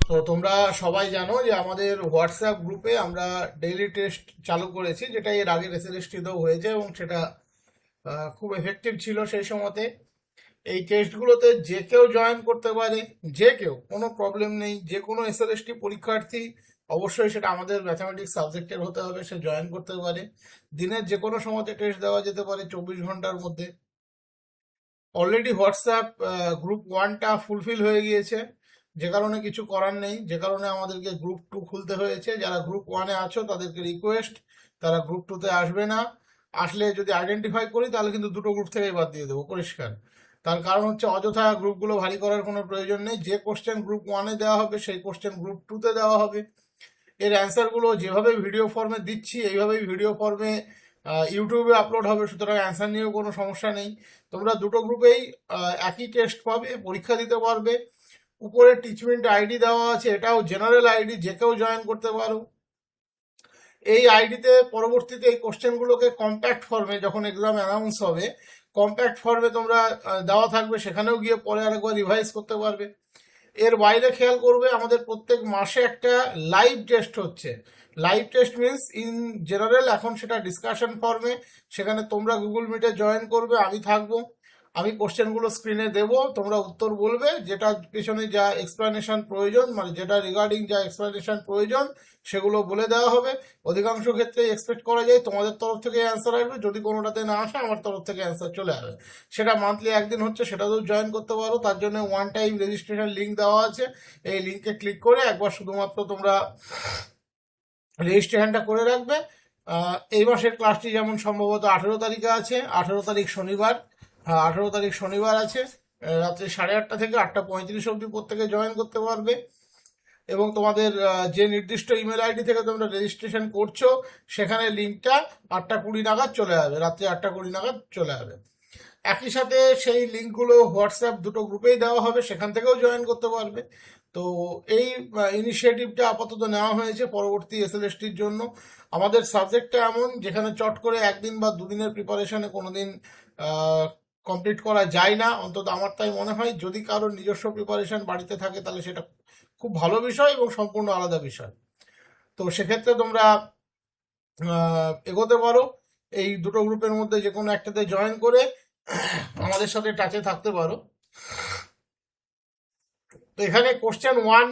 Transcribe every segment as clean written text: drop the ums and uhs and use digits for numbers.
তো তোমরা সবাই জানো যে আমাদের হোয়াটসঅ্যাপ গ্রুপে আমরা ডেইলি টেস্ট চালু করেছি, যেটা এর আগের এসএলএসটিতেও হয়েছে এবং সেটা খুব এফেক্টিভ ছিল সেই সময়তে। এই টেস্টগুলোতে যে কেউ জয়েন করতে পারে, যে কেউ, কোনো প্রবলেম নেই। যে কোনো এসএলএসটি পরীক্ষার্থী, অবশ্যই সেটা আমাদের ম্যাথামেটিক্স সাবজেক্টের হতে হবে, সে জয়েন করতে পারে। দিনের যে কোনো সময়তে টেস্ট দেওয়া যেতে পারে 24 ঘন্টার মধ্যে। অলরেডি হোয়াটসঅ্যাপ গ্রুপ ওয়ানটা ফুলফিল হয়ে গিয়েছে, যে কারণে কিছু করার নেই, যে কারণে আমাদেরকে গ্রুপ টু খুলতে হয়েছে। যারা গ্রুপ ওয়ানে আছো তাদেরকে রিকোয়েস্ট, তারা গ্রুপ টুতে আসবে না। আসলে যদি আইডেন্টিফাই করি তাহলে কিন্তু দুটো গ্রুপ থেকেই বাদ দিয়ে দেবো, পরিষ্কার। তার কারণ হচ্ছে অযথা গ্রুপগুলো ভারী করার কোনো প্রয়োজন নেই। যে কোশ্চেন গ্রুপ ওয়ানে দেওয়া হবে সেই কোশ্চেন গ্রুপ টুতে দেওয়া হবে। এর অ্যান্সারগুলো যেভাবে ভিডিও ফর্মে দিচ্ছি এইভাবেই ভিডিও ফর্মে ইউটিউবে আপলোড হবে, সুতরাং অ্যান্সার নিয়েও কোনো সমস্যা নেই। তোমরা দুটো গ্রুপেই একই টেস্ট পাবে, পরীক্ষা দিতে পারবে। উপরে টিচমেন্ট আইডি দেওয়া আছে, এটাও জেনারেল আইডি, যে কেউ জয়েন করতে পারো। এই আইডিতে পরবর্তীতে এই কোশ্চেনগুলোকে কম্প্যাক্ট ফর্মে, যখন এক্সাম অ্যানাউন্স হবে, কম্প্যাক্ট ফর্মে তোমরা দেওয়া থাকবে, সেখানেও গিয়ে পরে আরেকবার রিভাইজ করতে পারবে। এর বাইরে খেয়াল করবে, আমাদের প্রত্যেক মাসে একটা লাইভ টেস্ট হচ্ছে। Live test means in general, এখন সেটা ডিসকাশন ফর্মে। সেখানে তোমরা গুগল মিটে জয়েন করবে, আমি থাকবো। আমি কোশ্চেনগুলো স্ক্রিনে দেব, তোমরা উত্তর বলবে, যেটা পেছনে যা এক্সপ্লানেশন প্রয়োজন, মানে যেটা রিগার্ডিং যা এক্সপ্লানেশন প্রয়োজন সেগুলো বলে দেওয়া হবে। অধিকাংশ ক্ষেত্রে এক্সপেক্ট করা যায় তোমাদের তরফ থেকে অ্যান্সার আসবে, যদি কোনোটাতে না আসে আমার তরফ থেকে অ্যান্সার চলে আসবে। সেটা মান্থলি একদিন হচ্ছে, সেটাতেও জয়েন করতে পারো। তার জন্য ওয়ান টাইম রেজিস্ট্রেশন লিঙ্ক দেওয়া আছে, এই লিঙ্কে ক্লিক করে একবার শুধুমাত্র তোমরা রেজিস্ট্রেশনটা করে রাখবে। এই মাসের ক্লাসটি যেমন সম্ভবত 18 তারিখে আছে, 18 তারিখ শনিবার। হ্যাঁ, 18 তারিখ শনিবার আছে। রাত্রি 8:30 থেকে 8:35 অবধি প্রত্যেকে জয়েন করতে পারবে। এবং তোমাদের যে নির্দিষ্ট ইমেল আইডি থেকে তোমরা রেজিস্ট্রেশন করছো, সেখানে লিঙ্কটা 8:20 নাগাদ চলে যাবে, রাত্রি 8:20 নাগাদ চলে যাবে। একই সাথে সেই লিঙ্কগুলো হোয়াটসঅ্যাপ দুটো গ্রুপেই দেওয়া হবে, সেখান থেকেও জয়েন করতে পারবে। তো এই ইনিশিয়েটিভটা আপাতত নেওয়া হয়েছে পরবর্তী এসএলএসটির জন্য। আমাদের সাবজেক্টটা এমন, যেখানে চট করে একদিন বা দুদিনের প্রিপারেশনে কোনোদিন কমপ্লিট করা যায় না, অন্তত আমার তাই মনে হয়। যদি কারোর নিজস্ব প্রিপারেশন বাড়িতে থাকে তাহলে সেটা খুব ভালো বিষয় এবং সম্পূর্ণ আলাদা বিষয়। তো সেক্ষেত্রে তোমরা এগোতে পারো, এই দুটো গ্রুপের মধ্যে যে কোনো একটাতে জয়েন করে আমাদের সাথে টাচে থাকতে পারো। তো এখানে কোশ্চেন ওয়ান,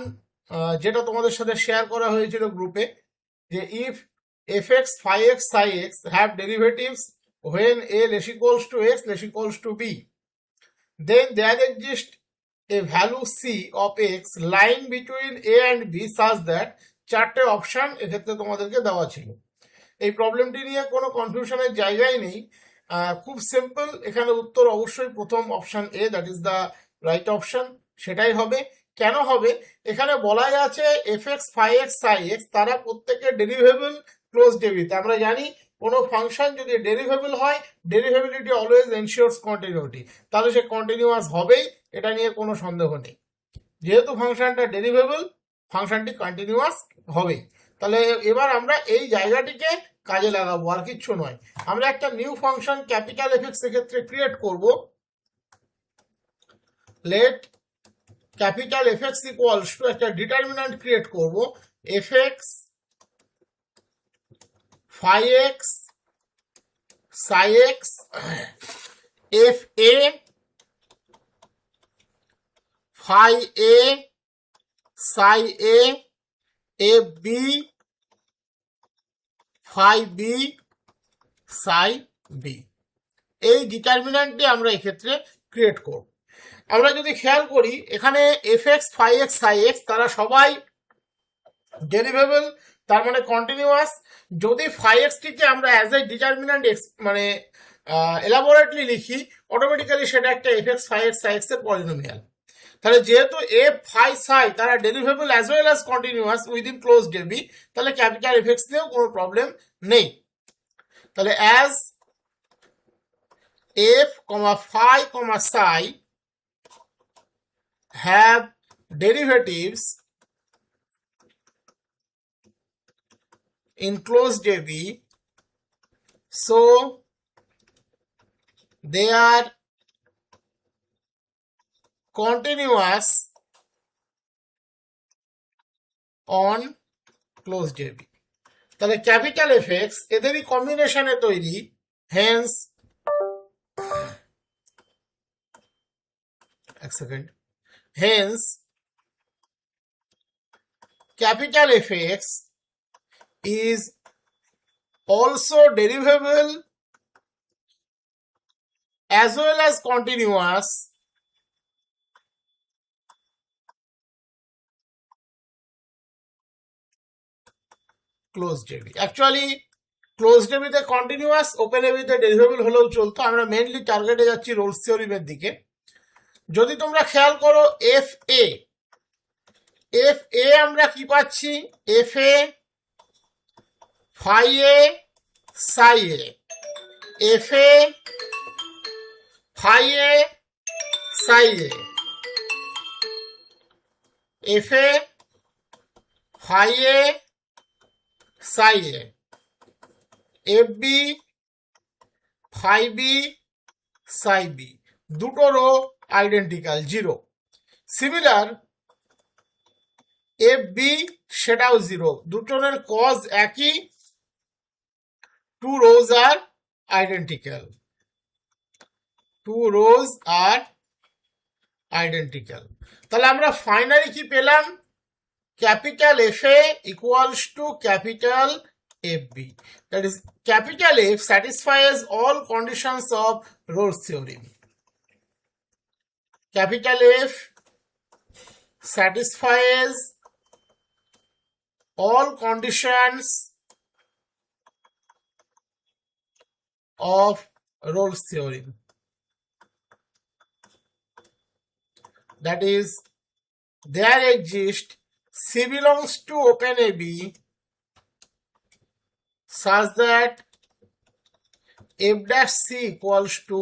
যেটা তোমাদের সাথে শেয়ার করা হয়েছিল গ্রুপে, যে if f x phi x psi x have derivatives when a less equals to x less equals to b, then there exists a value c of x lying between a and b such that চারটে option এক্ষেত্রে তোমাদেরকে দেওয়া ছিল। এই প্রবলেমটি নিয়ে কোনো কনফিউশনের জায়গায় নেই, খুব সিম্পল। এখানে উত্তর অবশ্যই প্রথম option A, that is the right option, সেটাই হবে। কেন হবে? এখানে বলাই আছে F x phi x psi x তারা প্রত্যেকে ডেরিভেবল ক্লোজ ডেবিট। আমরা জানি কোনো ফাংশন যদি ডেরিভেবল হয়, ডেরিভেবিলিটি অলওয়েজ এনশিওরস কন্টিনিউটি, তাহলে সে কন্টিনিউয়াস হবেই, এটা নিয়ে কোনো সন্দেহ নেই। যেহেতু ফাংশনটা ডেরিভেবল, ফাংশনটি কন্টিনিউয়াস হবেই। তাহলে এবার আমরা এই জায়গাটিকে কাজে লাগাবো, আর কিচ্ছু নয়। আমরা একটা নিউ ফাংশন ক্যাপিটাল এফএক্স এক্ষেত্রে ক্রিয়েট করব। Let capital F X equals to, একটা ডিটারমিন্যান্ট ক্রিয়েট করব, F X phi x psi X F A phi A psi A F B phi B psi B. এই ডিটারমিন্যান্টটি আমরা এক্ষেত্রে ক্রিয়েট করব। আমরা যদি খেয়াল করি, এখানে F x phi x psi x তারা সবাই ডেরিভেবল, তার মানে কন্টিনিউয়াস। যদি ফাই এক্সটিকে আমরা অ্যাজ এ ডিটারমিন্যান্ট মানে এলাবোরেটলি লিখি, অটোমেটিক্যালি সেটা একটা f x phi x psi x এর পলিনোমিয়াল। তাহলে যেহেতু এফ ফাই সাই তারা derivable as well as continuous within close ডেবি, তাহলে ক্যাপিটাল এফ এক্স নিয়েও কোনো প্রবলেম নেই। তাহলে as f phi psi have derivatives in closed AB, so they are continuous on closed AB. তাহলে ক্যাপিটাল এফএক্স এদেরই কম্বিনেশনে তৈরি, হেন্স এক second, hence capital Fx is also derivable as well as continuous closed AB. Actually closed AB তে continuous, open AB তে ডেরিভেবল হলেও চলতো। আমরা মেইনলি টার্গেটে যাচ্ছি রোলস থিওরিমের দিকে। যদি তোমরা খেয়াল করো এফ এ আমরা কি পাচ্ছি, এফ এ ফাই এ সাই এ, এফ এ ফাই এ সাই এ, এফ এ ফাই এ সাই এ, F B phi B psi B, দুটো row identical, zero. Similar F B সেটাও জিরো, দুটোর কজ একই, two rows are identical, two rows are identical. তাহলে আমরা ফাইনালি কি পেলাম, capital FA equals to capital FB. That is, capital F satisfies all conditions of Rolle's theorem. Capital F satisfies all conditions of Rolle's theorem. That is, there exists C belongs to open AB such that f dash c equals to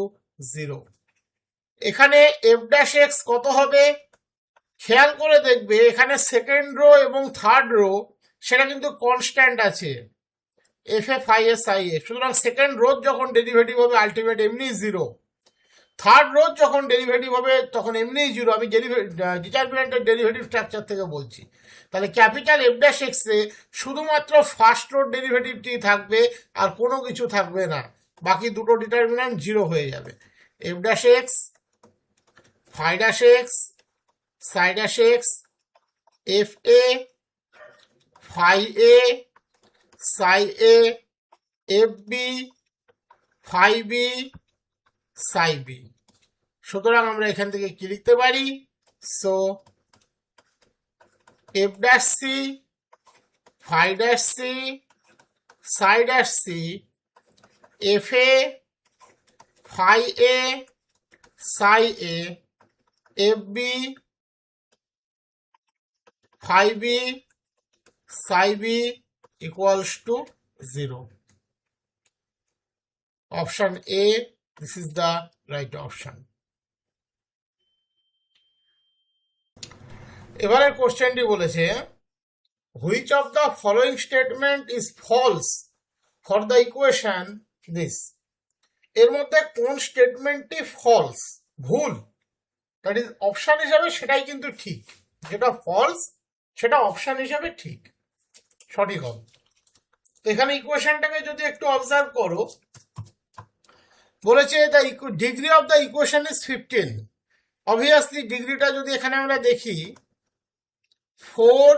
0. এখানে f dash x কত হবে, খেয়াল করে দেখবে এখানে second row এবং third row সেটা কিন্তু কনস্ট্যান্ট আছে, F A phi S I A. সুতরাং সেকেন্ড রোজ যখন ডেরিভেটিভ হবে আলটিমেট এমনি জিরো, থার্ড রোজ যখন ডেরিভেটিভ হবে তখন এমনি জিরো। আমি ডিটারমিনেন্টের ডেরিভেটিভ স্ট্রাকচার থেকে বলছি। তাহলে ক্যাপিটাল এফ ড্যাশ এক্স এ শুধুমাত্র ফার্স্ট রোড ডেরিভেটিভটি থাকবে আর কোনো কিছু থাকবে না, বাকি দুটো ডিটারমিনেন্ট জিরো হয়ে যাবে। F dash x phi dash x psi dash x, F এ ফাই এ সাই এ, F B phi B psi b. সুতরাং আমরা এখান থেকে কি লিখতে পারি, so f dash c phi dash c psi dash c, f A phi A psi A, F B phi B psi b equals to 0. Option A, this is the right option. এবারের কোশ্চেনটি বলেছে, which of the following statement is false for the equation this? এর মধ্যে কোন স্টেটমেন্টটি false, ভুল? That is option হিসাবে সেটাই কিন্তু ঠিক, যেটা ফলস সেটা অপশন হিসাবে ঠিক, সঠিক হবে। তো এখানে ইকুয়েশনটাকে যদি একটু অবজার্ভ করো, বলেছে the degree of the equation is 15। Obviously ডিগ্রিটা যদি এখানে আমরা দেখি 4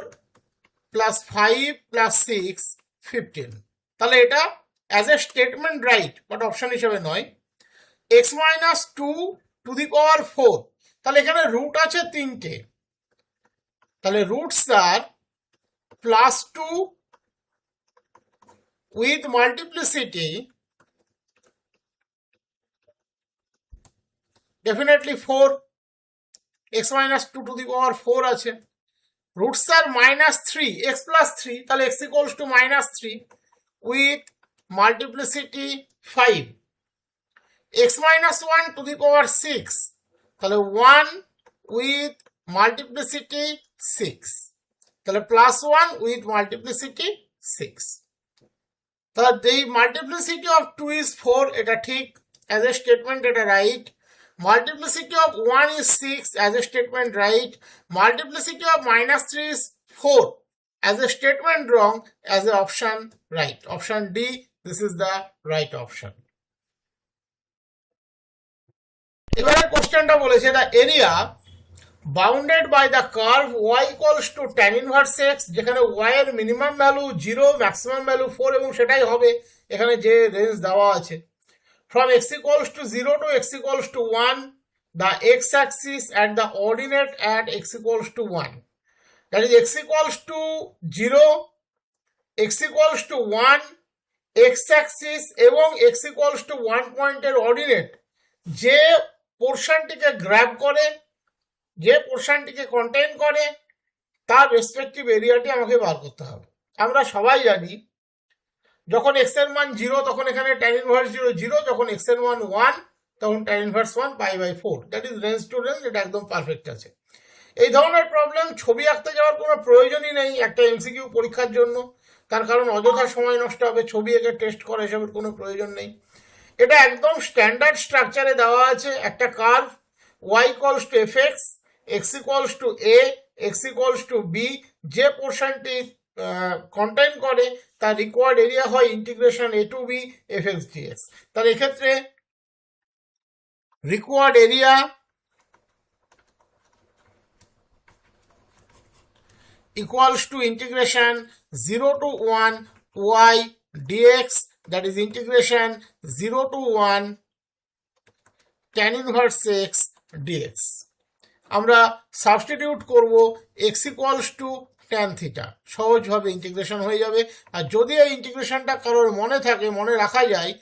প্লাস 5 প্লাস 6 15, তাহলে এটা as a statement right, but option হিসেবে নয়। x minus 2 to the power 4, তাহলে এখানে রুট আছে 3টে, তাহলে roots are plus 2 with multiplicity definitely 4, x minus 2 to the power 4 আছে, roots are minus 3, x plus 3, তাহলে x equals to minus 3 with multiplicity 5, x minus 1 to the power 6, তাহলে 1 with multiplicity 6, তাহলে plus 1 with multiplicity 6। তাহলে the multiplicity of 2 is 4, এটা ঠিক, as a statement এটা right. Multiplicity of 1 is 6, as a statement right. Multiplicity of minus 3 is 4, as a statement wrong, as a option right. Option D, this is the right option. এবারে কোশ্চেনটা বলেছে the area bounded by the curve y equals to tan inverse x, যেখানে y এর minimum value 0, maximum value 4 এবং সেটাই হবে এখানে যে রেঞ্জ দেওয়া আছে, from x equals to 0 to x equals to 1, the x axis and the ordinate at x equals to 1, that is x equals to 0, x equals to 1, x axis এবং x equals to 1 পয়েন্টের ordinate যে পোর্শনটিকে grab করে, যে পোর্শনটিকে contain করে, তার respective এরিয়াটি আমাকে বার করতে হবে। আমরা সবাই জানি যখন x এর মান 0 তখন এখানে tan ইনভার্স 0 0, যখন x এর মান 1 তখন tan inverse 1 π/4, that is range to range, এটা একদম পারফেক্ট আছে। এই ধরনের প্রবলেম ছবি আঁকতে যাওয়ার কোনো প্রয়োজনই নেই একটা এমসিকিউ পরীক্ষার জন্য, তার কারণ অযথা সময় নষ্ট হবে, ছবি এঁকে টেস্ট করা এসবের কোনো প্রয়োজন নেই। এটা একদম স্ট্যান্ডার্ড স্ট্রাকচারে দেওয়া আছে, একটা curve y equals to fx, x equals to a, x equals to b, যে পোর্শনটি কন্টেইন করে তার রিকোয়ার্ড এরিয়া হয় integration a to b fx dx। তাহলে এক্ষেত্রে required area equals to integration 0 to 1 y dx, that is integration 0 to 1 tan inverse x dx। আমরা substitute করব x equals to tan theta, সহজভাবে integration হয়ে যাবে। আর যদি এই ইন্টিগ্রেশনটা কারোর মনে থাকে, মনে রাখা যায়,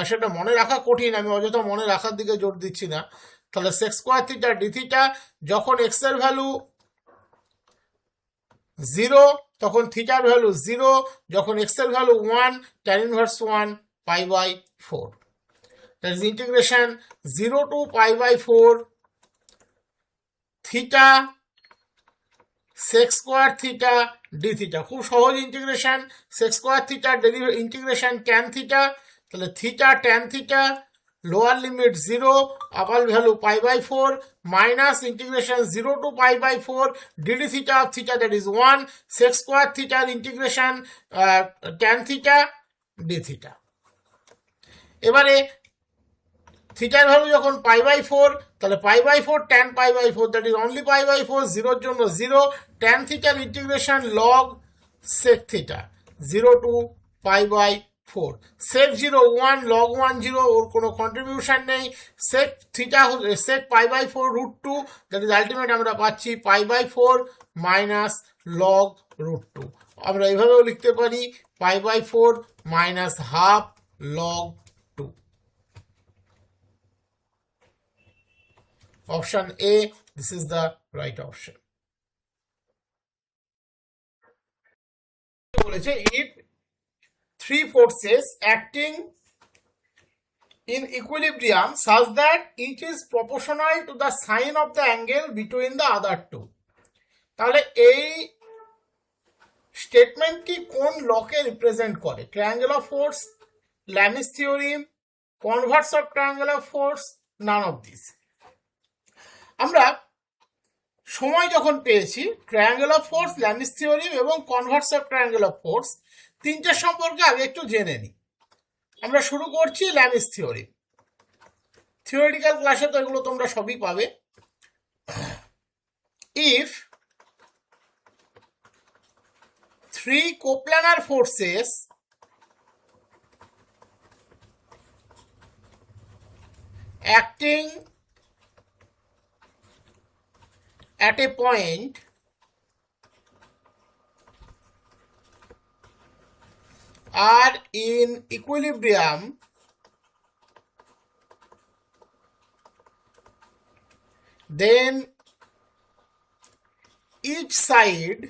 সেটা মনে রাখা কঠিন, আমি অযথা মনে রাখার দিকে জোর দিচ্ছি না। তাহলে sec square theta d theta, যখন x এর ভ্যালু 0 তখন থিটার ভ্যালু 0, যখন x এর value 1 tan inverse 1 π/4, that is integration 0 to π/4 theta sec square theta d theta, খুব সহজ integration. sec square theta integration tan theta, তাহলে theta tan theta lower limit 0, upper value π/4 minus integration 0 to π/4 dd theta of theta, that is 1 sec square থিটার integration tan theta d theta. এবারে থিটার value যখন π/4, তাহলে π/4 tan π/4, that is only π/4, 0 এর জন্য 0, tan থিটার integration log sec theta 0 to π/4, sec 0 1 log 1 0, ওর কোনো কন্ট্রিবিউশন নেই, sec theta sec π/4 √2, that is ultimate আমরা পাচ্ছি π/4 মাইনাস log √2। আমরা এভাবেও লিখতে পারি π/4 minus half log 2। Option A, this is the right option. বলেছে if three forces acting in equilibrium such that each is proportional to the sine of the angle between the other two, তাহলে এই স্টেটমেন্টটি কোন লকে represent করে? Triangle of force, Lami's theorem, converse of triangle of force, none of this. আমরা সময় যখন পেয়েছি triangle of force, Lami's theorem এবং converse of triangle of force, তিনটে সম্পর্কে আগে একটু জেনে নিই। আমরা শুরু করছি ল্যামিস থিওরিম। থিওরিটিক্যাল ক্লাসে তো এগুলো তোমরা সবই পাবে। If three coplanar forces acting at a point are in equilibrium, then each side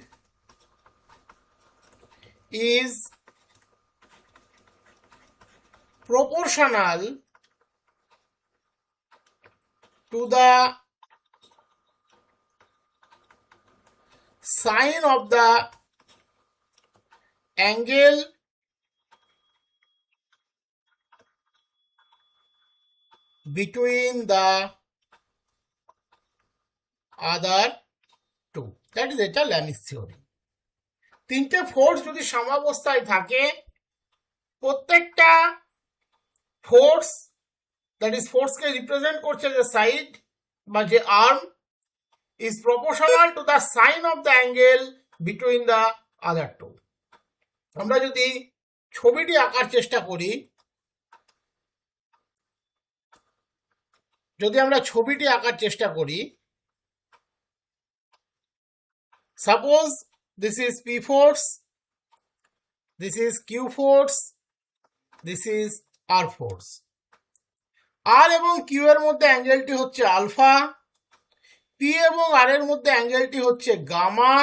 is proportional to the sine of the angle between the other two. That is এটা ল্যামিস থিওরি। তিনটে force যদি সাম্যাবস্থায় থাকে, প্রত্যেকটা ফোর্স দ্যাট ইজ ফোর্সকে রিপ্রেজেন্ট করছে যে side বা যে arm is proportional to the sine of the angle between the other two. আমরা যদি ছবিটি আঁকার চেষ্টা করি, suppose this is P force, this is Q force, this is R force. R এবং Q এর মধ্যে অ্যাঙ্গেলটি হচ্ছে আলফা, P এবং R এর মধ্যে অ্যাঙ্গেলটি হচ্ছে গামা,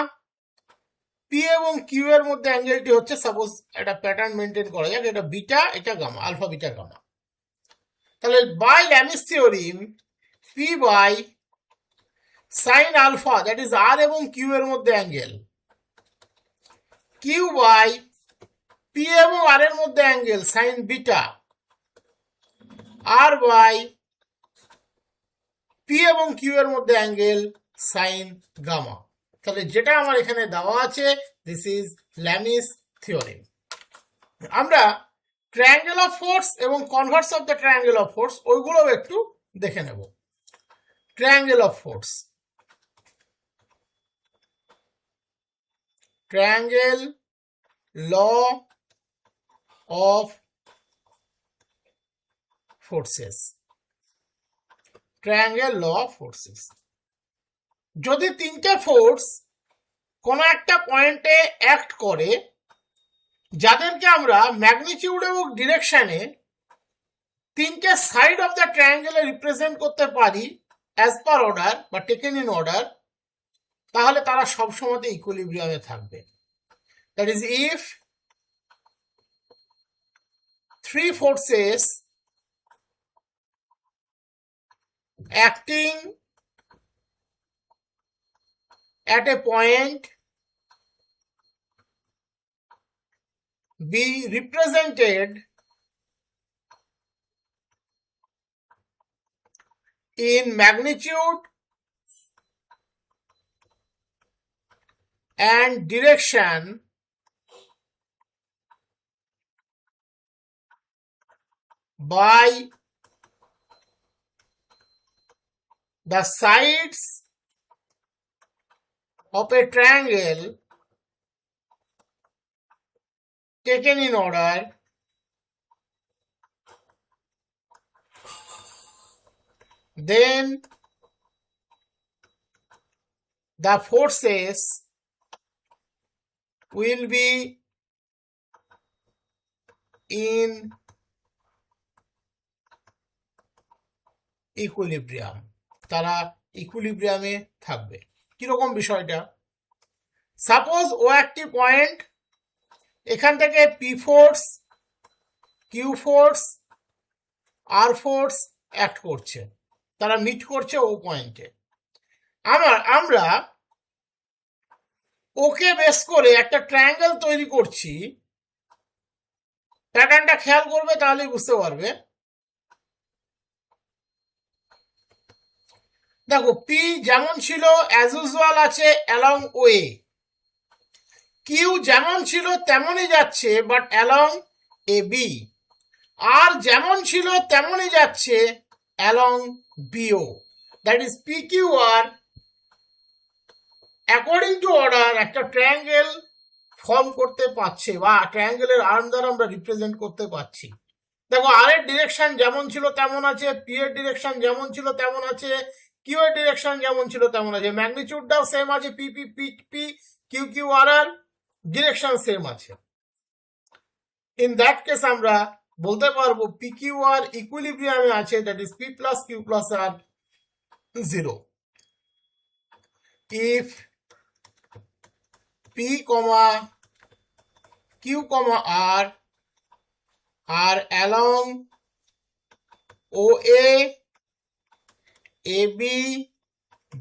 P এবং Q এর মধ্যে অ্যাঙ্গেলটি হচ্ছে, সাপোজ একটা প্যাটার্ন মেনটেন করা যাক, এটা বিটা, এটা গামা, আলফা বিটা গামা। তাহলে by Lami's theorem P by sine alpha that is R এবং Q এর মধ্যে অ্যাঙ্গেল, Q বাই P এবং R এর মধ্যে angle sine beta, R by P এবং Q এর মধ্যে অ্যাঙ্গেল সাইন গামা। তাহলে যেটা আমার এখানে দেওয়া আছে, দিস ইজ ল্যামিস থিওরেম। আমরা ট্রায়াঙ্গেল অফ ফোর্স এবং converse of the triangle of force ওইগুলোও একটু দেখে নেব। Triangle of force, triangle law of forces, triangle law of forces. যদি তিনটে ফোর্স কোনো একটা পয়েন্টে অ্যাক্ট করে, যাদেরকে আমরা ম্যাগনিটিউড এবং ডিরেকশনে তিনটে সাইড অফ দ্য ট্রায়াঙ্গেলে রিপ্রেজেন্ট করতে পারি অ্যাজ পার অর্ডার বা টেকেন ইন অর্ডার, তাহলে তারা সবসময়তে ইকুইলিব্রিয়ামে থাকবে। That is if three forces acting at a point be represented in magnitude and direction by the sides of a triangle taken in order, then the forces will be in equilibrium, তারা ইকুইলিব্রিয়ামে থাকবে। কিরকম বিষয়টা? Suppose ও একটি point, এখান থেকে P force, Q force, আর force act করছে, তারা meet করছে ও পয়েন্টে। আমরা ওকে বেস করে একটা ট্রায়াঙ্গেল তৈরি করছি। প্যাটার্নটা খেয়াল করবে, তাহলেই বুঝতে পারবে। দেখো, পি যেমন ছিল অ্যাজ ইউজুয়াল আছে অ্যালং ওয়ে, কিউ যেমন ছিল তেমনই যাচ্ছে but along A B, R যেমন ছিল তেমনই যাচ্ছে along BO. That is P Q R according to order একটা ট্রায়াঙ্গেল ফর্ম করতে পারছে বা ট্রায়াঙ্গেলের আর্ম দ্বারা আমরা রিপ্রেজেন্ট করতে পারছি। দেখো, আর এর ডিরেকশন যেমন ছিল তেমন আছে, পি এর ডিরেকশন যেমন ছিল তেমন আছে, কিউ এর ডিরেকশন যেমন ছিল তেমন আছে, ম্যাগনিটিউডটাও সেম আছে, P P P P Q Q R R direction same আছে। ইন দ্যাট কেস আমরা বলতে পারবো পি কিউ আর ইকুইলিব্রিয়ামে আছে, that is P plus Q plus R 0। If P, Q, R are along OA, AB,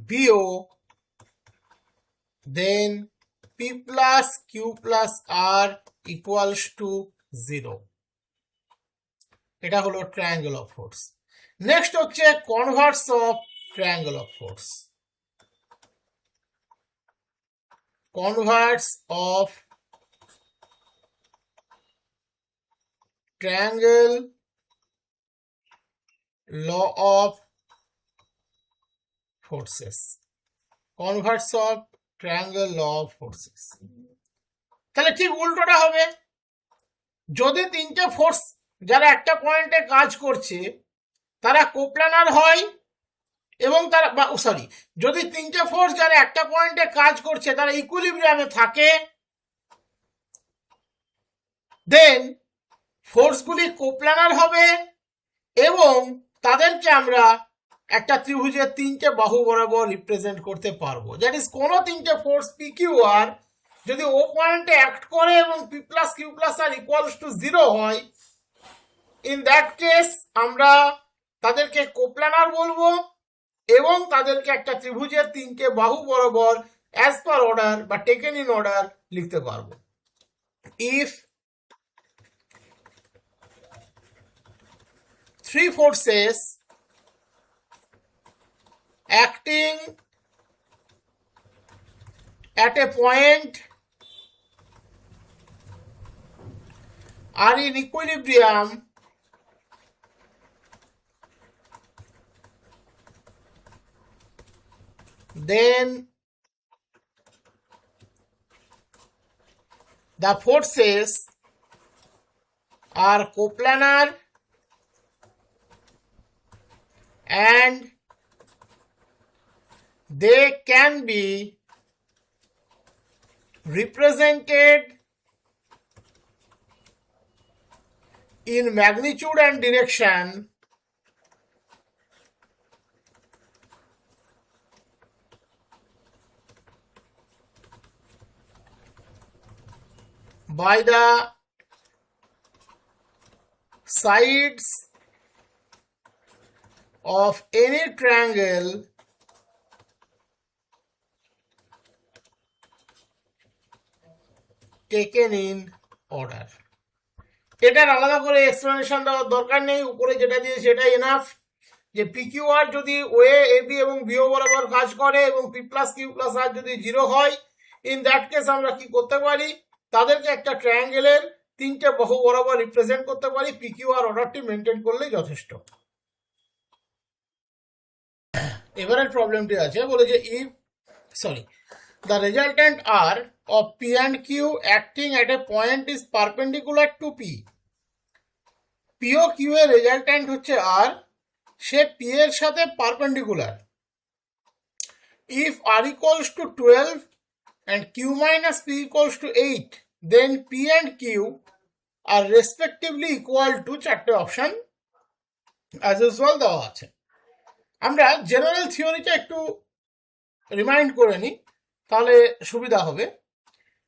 BO, then P plus Q plus R equals to 0. এটা হলো triangle of force. Next হচ্ছে Converse of triangle of force. Converse of triangle law of forces, converse of triangle law of forces। তাহলে ঠিক উল্টোটা হবে, যদি তিনটে force যারা একটা পয়েন্টে কাজ করছে তারা কোপ্লানার হয় এবং তারা যদি তিনটে ফোর্স যারা একটা পয়েন্টে কাজ করছে তারা ইকুইলিব্রিয়ামে থাকে, দেন ফোর্সগুলি কোপ্লানার হবে এবং তাদেরকে আমরা একটা ত্রিভুজের তিনটে বাহু বরাবর রিপ্রেজেন্ট করতে পারবো। দ্যাট ইজ কোনো তিনটে ফোর্স পি কিউ আর যদি ও পয়েন্টে অ্যাক্ট করে এবং P plus Q plus R equals to 0 হয়, ইন দ্যাট কেস আমরা তাদেরকে কোপ্লানার বলবো এবং তাদেরকে একটা ত্রিভুজের তিনটে বাহু বরাবর অ্যাজ পার অর্ডার বা টেকেন ইন অর্ডার লিখতে পারবো। If three forces acting at a point are in equilibrium, then the forces are coplanar and they can be represented in magnitude and direction by the sides of any triangle taken in order। এটার আলাদা করে explanation দেওয়ার দরকার নেই, উপরে যেটা দিয়ে সেটাই এনাফ। যে পি কিউ আর যদি ওয়ে এ বি এবং বিও বরাবর কাজ করে এবং পি প্লাস কিউ প্লাস আর যদি 0 হয়, ইন দ্যাট কেস আমরা কি করতে পারি, তাদেরকে একটা ট্রায়াঙ্গেলের তিনটে বাহু বরাবর রিপ্রেজেন্ট করতে পারি, পি কিউ আর অর্ডারটি মেনটেন করলেই যথেষ্ট। এবারের প্রবলেমটি আছে, বলে যে if the resultant R of P and Q acting at a point is perpendicular to P। P ও Q এর রেজাল্ট্যান্ট হচ্ছে R, সে P এর সাথে perpendicular. If R equals to 12 and Q minus P equals to 8, then P and Q are respectively equal to, চারটে option as usual দেওয়া আছে। আমরা জেনারেল থিওরিটা একটু রিমাইন্ড করে নিই, তাহলে সুবিধা হবে।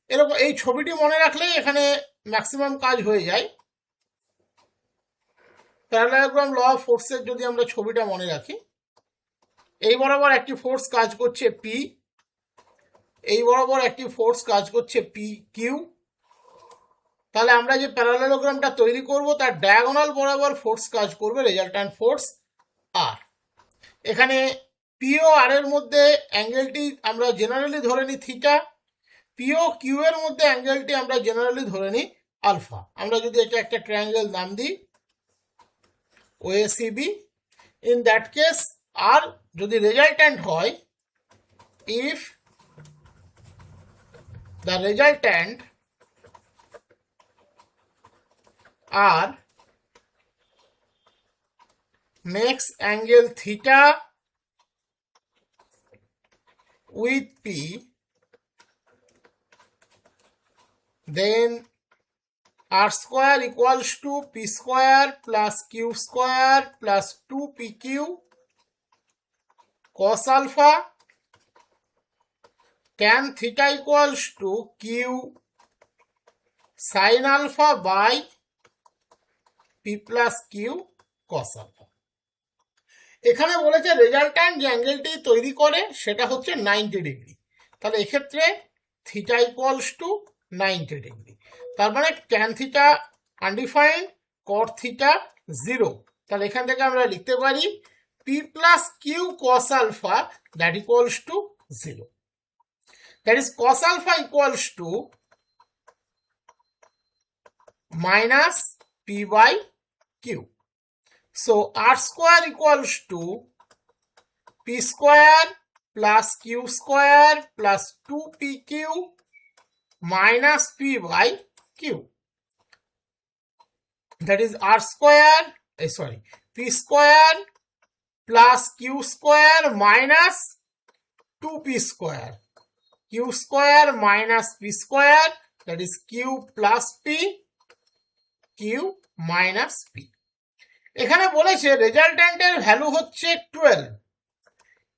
এরকম এই ছবিটি মনে রাখলেই এখানে ম্যাক্সিমাম কাজ হয়ে যায়। প্যারালালোগ্রাম ল অফ ফোর্সের যদি আমরা ছবিটা মনে রাখি, এই বরাবর একটি ফোর্স কাজ করছে পি, এই বরাবর একটি ফোর্স কাজ করছে পি কিউ। তাহলে আমরা যে প্যারালালোগ্রামটা তৈরি করব তার ডায়াগোনাল বরাবর ফোর্স কাজ করবে, রেজাল্ট্যান্ট ফোর্স আর। এখানে পি ও আর এর মধ্যে অ্যাঙ্গেলটি আমরা জেনারেলি ধরে নিই থিটা, পি ও কিউ এর মধ্যে অ্যাঙ্গেলটি আমরা জেনারেলি ধরে নিই আলফা। আমরা যদি এটা একটা ট্রায়াঙ্গেল নাম দিই OACB, in that case R যদি রেজাল্ট্যান্ট হয়, if the resultant R makes angle theta with P, then R square equals to P square plus Q square plus 2PQ cos alpha, tan theta equals to Q sin alpha by P plus Q cos alpha। এখানে বলেছে resultant যে অ্যাঙ্গেলটি তৈরি করে সেটা হচ্ছে 90 degree. তাহলে এক্ষেত্রে থিটা ইকুয়ালস টু 90 ডিগ্রি। তার মানে tan theta undefined, cot theta 0। তাহলে এখান থেকে আমরা লিখতে পারি P plus Q cos alpha that equals to 0। That is cos alpha equals to minus P P by Q. So R square equals to P square plus Q square plus 2PQ minus P by Q. That is R square, P square plus Q square minus 2P square. Q square minus P square, that is Q plus P, Q minus P. এখানে বলেছে রেজাল্ট্যান্টের value হচ্ছে 12,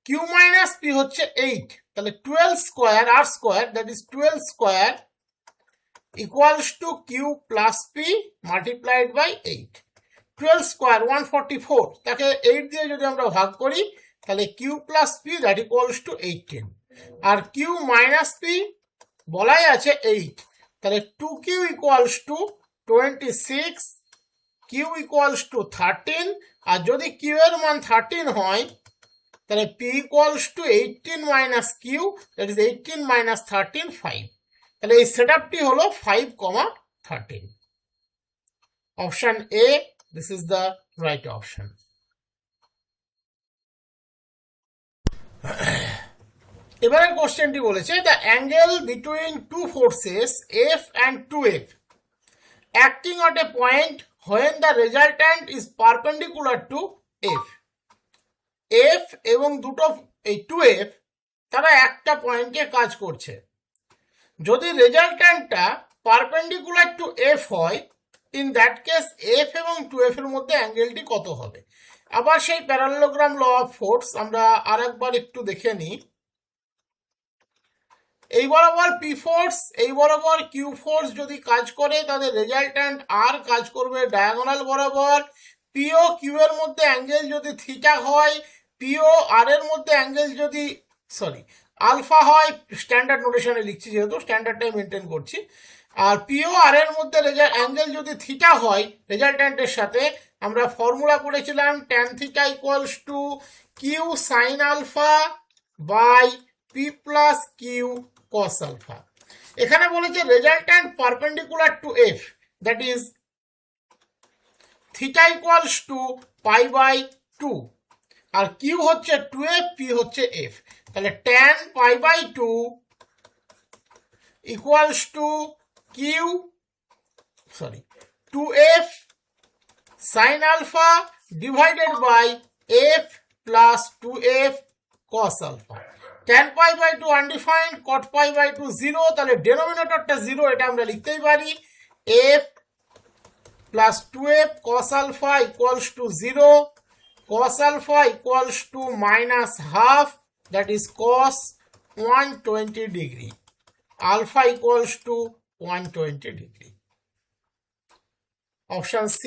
Q minus P হচ্ছে 8, তাহলে 12 square R square, that is 12 square equals to Q plus P multiplied by 8. 12 square 144, তাকে 8 দিয়ে যদি আমরা ভাগ করি তাহলে Q plus P that equals to 18. R Q minus P বলাই আছে 8, তাহলে 2Q equals to 26, Q equals to 13, আর যদি Q এর মান 13 হয় তাহলে P equals to 18 minus Q, that is 18 minus 13, 5. তাহলে এই সেটআপটি হলো 5,13. Option A, this is the right option. এবারের কোশ্চেনটি বলেছে the angle between two forces F and 2F acting at a point when the resultant is perpendicular to F. F এবং দুটো এই 2F তারা একটা পয়েন্টে কাজ করছে। যদি রেজাল্ট্যান্টটা পারপেন্ডিকুলার টু F হয়, ইন দ্যাট কেস F এবং 2F এর মধ্যে অ্যাঙ্গেলটি কত হবে? আবার সেই প্যারালেলোগ্রাম ল অফ ফোর্স আমরা আরেকবার একটু দেখে নিই। এই বরাবর P ফোর্স, এই বরাবর Q ফোর্স যদি কাজ করে তাদের রেজাল্ট্যান্ট R কাজ করবে ডায়াগোনাল বরাবর। P ও Q এর মধ্যে অ্যাঙ্গেল যদি থিটা হয়, P ও R এর মধ্যে অ্যাঙ্গেল যদি আলফা হয়, স্ট্যান্ডার্ড নোটেশনে লিখছি যেহেতু স্ট্যান্ডার্ডটাই মেনটেন করছি, আর P ও R এর মধ্যে অ্যাঙ্গেল যদি থিটা হয় রেজাল্ট্যান্টের সাথে, আমরা ফর্মুলা করেছিলাম tan theta equals to Q sine alpha by P plus Q cos alpha. এখানে বলেছে resultant perpendicular to F, that is theta equals to pi by 2, আর Q হচ্ছে 2F, P হচ্ছে F। তাহলে tan pi by 2 equals to Q 2F sine alpha divided by F plus 2F cos alpha. tan pi by 2 undefined, cot pi by 2 0, তাহলে ডেনোমিনেটরটা 0, এটা আমরা লিখতেই পারি F plus 2F cos alpha equals to 0, cos alpha equals to minus half, that is cos 120 degree. Alpha equals to 120 degree. Option C,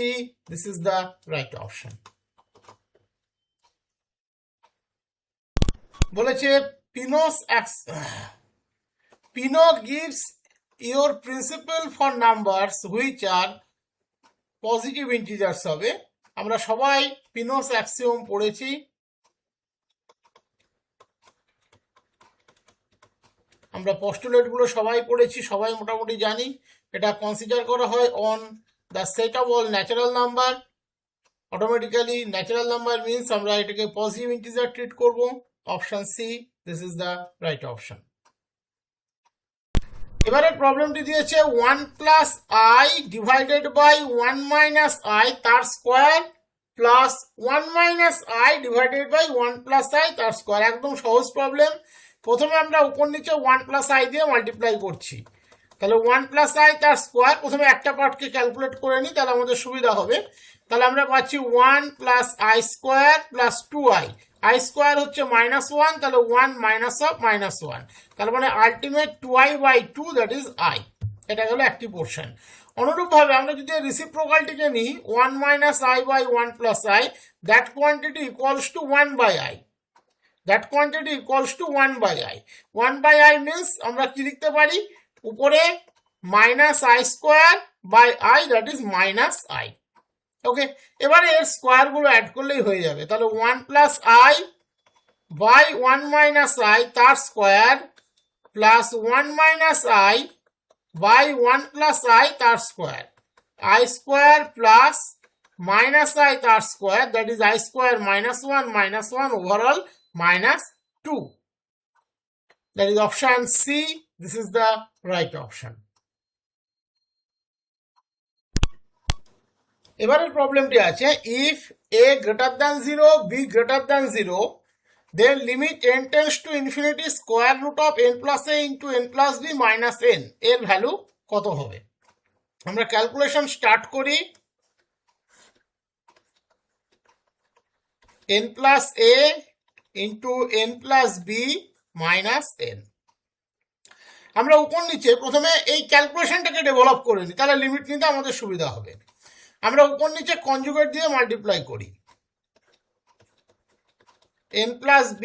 this is the right option. বলেছে Pino gives your principle for numbers which are positive integers হবে। আমরা সবাই পিনোস axiom পড়েছি। আমরা পস্টুলেটগুলো সবাই পড়েছি, সবাই মোটামুটি জানি। এটা কনসিডার করা হয় on the set of all natural number. Automatically natural number means আমরা এটাকে পজিটিভ ইন্টিজার ট্রিট করব। Option C, this is the right option. এবারে প্রবলেমটি দিয়েছে 1 plus i divided by 1 minus i তার square plus 1 minus i divided by 1 plus i তার square. একদম সহজ প্রবলেম। প্রথমে আমরা উপর নিচে 1 প্লাস আই দিয়ে মাল্টিপ্লাই করছি, তাহলে 1 প্লাস আই তার স্কোয়ার। প্রথমে একটা পার্টকে ক্যালকুলেট করে নিই, তাহলে আমাদের সুবিধা হবে। তাহলে আমরা পাচ্ছি 1 plus I square plus 2i। I square হচ্ছে -1, তাহলে 1 মাইনাস অফ -1, তার মানে ultimate 2i by 2, that is I. এটা গেল একটি পোর্শন। অনুরূপভাবে আমরা যদি রেসিপ্রোকালটিকে নিই 1 minus i by 1 plus i, that quantity equals to 1 by i. That quantity equals to 1 by i. 1 by i means আমরা কি লিখতে পারি, উপরে minus i square by i, that is minus i. Okay, এবারে এর স্কোয়ার গুলো add করলেই হয়ে যাবে। তাহলে 1 plus i by 1 minus i তার square plus 1 minus i by 1 plus i তার square. I square plus minus I r square, that is I square minus 1 overall minus 2. That is option C. This is the right option. এবারের প্রবলেমটি আছে if a greater than 0, b greater than 0, then limit n tends to infinity square root of n plus a into n plus b minus n এর value কত হবে? আমরা calculation start করি। n plus a into n plus b minus n। আমরা উপর নিচে প্রথমে এই ক্যালকুলেশনটাকে ডেভেলপ করে নিই, তাহলে লিমিট নিতে আমাদের সুবিধা হবে। আমরা উপর নিচে কনজুগেট দিয়ে মাল্টিপ্লাই করি। n plus b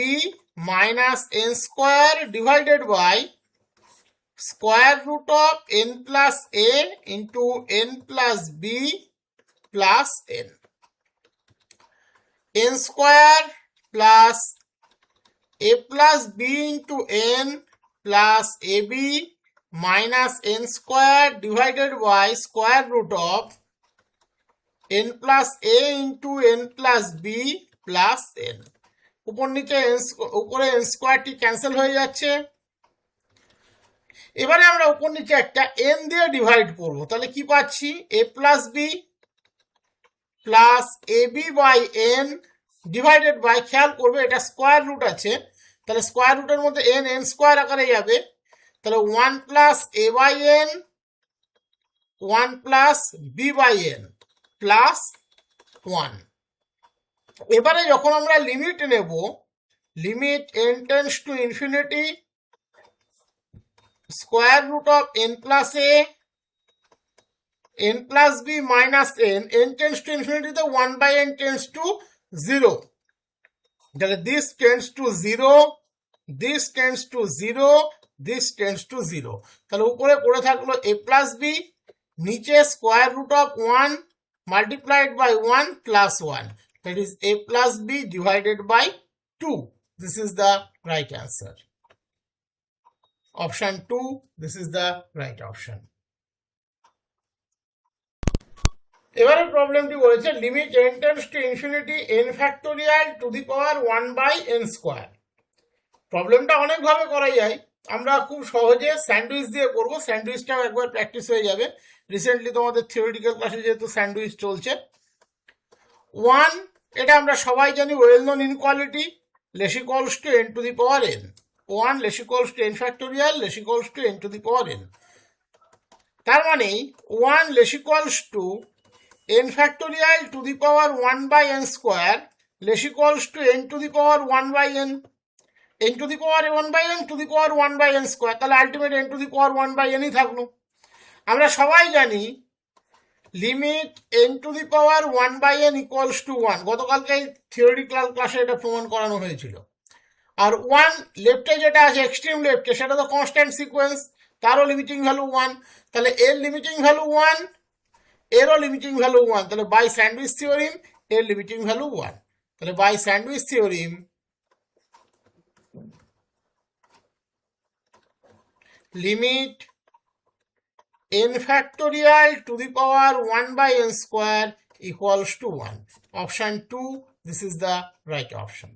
minus n square divided by square root of n plus a into n plus b plus n। n square plus a plus b into n plus ab minus n square divided by square root of n plus a into n plus b plus n। উপর নিচে উপরে n স্কোয়ারটি cancel হয়ে যাচ্ছে। এবারে আমরা উপর নিচে একটা n দিয়ে ডিভাইড করব, তাহলে কি পাচ্ছি? a plus b plus ab by n divided by, খেয়াল করবে এটা স্কোয়ার রুট আছে, তাহলে স্কোয়ার রুটের মধ্যে n স্কোয়ার আকারে যাবে, তাহলে 1 plus a by n 1 plus b by n plus 1। এবারে যখন আমরা লিমিট নেব, limit n tends to infinity square root of n plus a n plus b minus n, n tends to ইনফিনিটিতে 1 by n tends to 0, তাহলে this tends to 0, this tends to 0, this tends to 0, তাহলে উপরে পড়ে থাকলো a plus b, নিচে square root of 1 multiplied by 1 plus 1, that is a plus b divided by 2. This is the right answer. Option 2, this is the right option. এবারে প্রবলেমটি বলেছে limit n tends to infinity n factorial two the power 1 by n square. প্রবলেমটা অনেকভাবে করা যায়, আমরা খুব সহজে sandwich দিয়ে করবো। স্যান্ডউইচটাও একবার প্র্যাকটিস হয়ে যাবে। রিসেন্টলি তোমাদের থিওরিটিক্যাল ক্লাসে যেহেতু স্যান্ডউইচ চলছে। 1 এটা আমরা সবাই জানি well known inequality, less equals to n two the power n। 1 less equals to n factorial, less equals to n two the power n। তার মানে 1 less equals to n factorial two the power 1 by n square, less equals to n two the power 1 by n, n two the power 1 by n two the power 1 by n square, তাহলে ultimate n two the power 1 by n ই থাকলো। আমরা সবাই জানি limit n two the power 1 by n equals to 1, গতকালকে theoretical ক্লাসে এটা প্রমাণ করানো হয়েছিল। আর 1 লেফটে যেটা আছে এক্সট্রিম লেফটে, সেটা তো কনস্ট্যান্ট সিকোয়েন্স, তারও লিমিটিং ভ্যালু 1, তাহলে এর লিমিটিং ভ্যালু 1, এরও লিমিটিং ভ্যালু 1, তাহলে বাই স্যান্ডউইচ থিওরিম এর লিমিটিং ভ্যালু 1, তাহলে by sandwich theorem limit n factorial to the power 1 by n square equals to 1. Option 2, this is the right option.